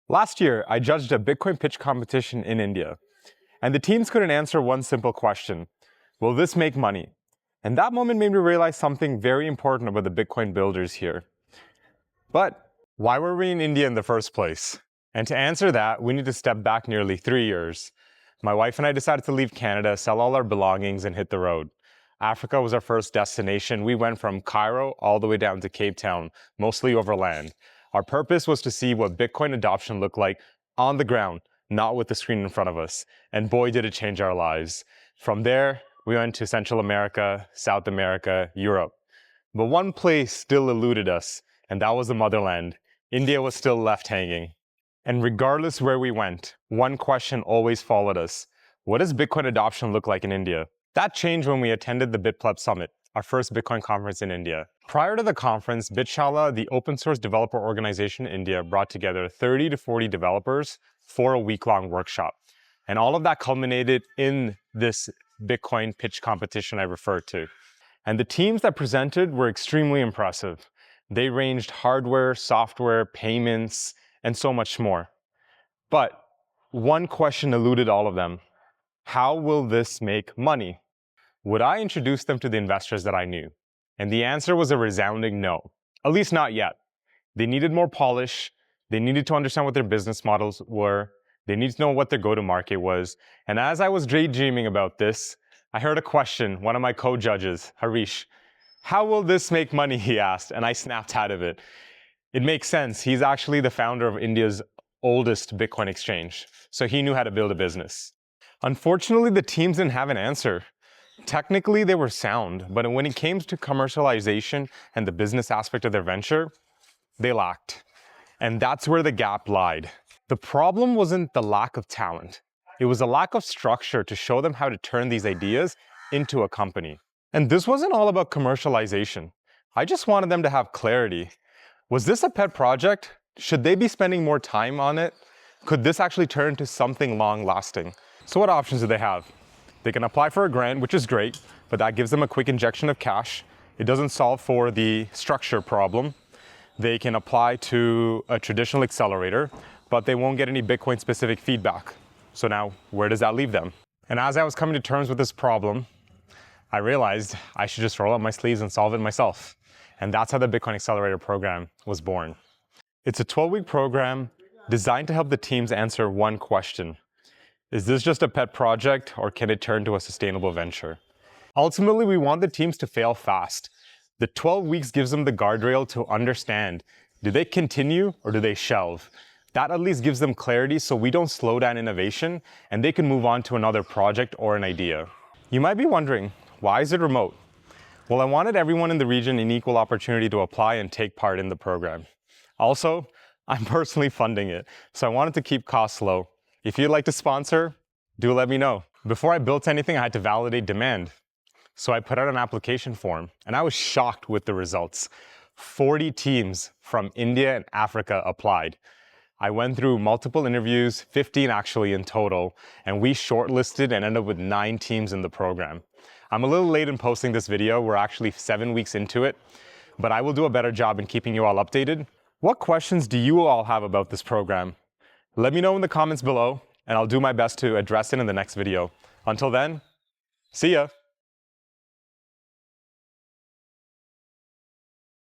Last year, I judged a Bitcoin pitch competition in India, and the teams couldn't answer one simple question: will this make money? And that moment made me realize something very important about the Bitcoin builders here. But why were we in India in the first place? And to answer that, we need to step back nearly 3 years. My wife and I decided to leave Canada, sell all our belongings, and hit the road. Africa was our first destination. We went from Cairo all the way down to Cape Town, mostly overland. Our purpose was to see what Bitcoin adoption looked like on the ground, not with the screen in front of us. And boy, did it change our lives. From there, we went to Central America, South America, Europe. But one place still eluded us, and that was the motherland. India was still left hanging. And regardless where we went, one question always followed us: what does Bitcoin adoption look like in India? That changed when we attended the BitPleb Summit, our first Bitcoin conference in India. Prior to the conference, Bitshala, the open source developer organization in India, brought together 30 to 40 developers for a week-long workshop. And all of that culminated in this Bitcoin pitch competition I referred to. And the teams that presented were extremely impressive. They ranged hardware, software, payments, and so much more. But one question eluded all of them: how will this make money? Would I introduce them to the investors that I knew? And the answer was a resounding no. At least not yet. They needed more polish. They needed to understand what their business models were. They needed to know what their go-to-market was. And as I was daydreaming about this, I heard a question, one of my co-judges, Harish. How will this make money, he asked, and I snapped out of it. It makes sense. He's actually the founder of India's oldest Bitcoin exchange, so he knew how to build a business. Unfortunately, the teams didn't have an answer. Technically, they were sound, but when it came to commercialization and the business aspect of their venture, they lacked. And that's where the gap lied. The problem wasn't the lack of talent. It was a lack of structure to show them how to turn these ideas into a company. And this wasn't all about commercialization. I just wanted them to have clarity. Was this a pet project? Should they be spending more time on it? Could this actually turn into something long-lasting? So what options do they have? They can apply for a grant, which is great, but that gives them a quick injection of cash. It doesn't solve for the structure problem. They can apply to a traditional accelerator, but they won't get any Bitcoin-specific feedback. So now, where does that leave them? And as I was coming to terms with this problem, I realized I should just roll up my sleeves and solve it myself. And that's how the Bitcoin Accelerator program was born. It's a 12-week program designed to help the teams answer one question: is this just a pet project, or can it turn to a sustainable venture? Ultimately, we want the teams to fail fast. The 12 weeks gives them the guardrail to understand: do they continue or do they shelve? That at least gives them clarity so we don't slow down innovation and they can move on to another project or an idea. You might be wondering, why is it remote? Well, I wanted everyone in the region an equal opportunity to apply and take part in the program. Also, I'm personally funding it, so I wanted to keep costs low. If you'd like to sponsor, do let me know. Before I built anything, I had to validate demand. So I put out an application form, and I was shocked with the results. 40 teams from India and Africa applied. I went through multiple interviews, 15 actually in total, and we shortlisted and ended up with 9 teams in the program. I'm a little late in posting this video. We're actually 7 weeks into it, but I will do a better job in keeping you all updated. What questions do you all have about this program? Let me know in the comments below, and I'll do my best to address it in the next video. Until then, see ya!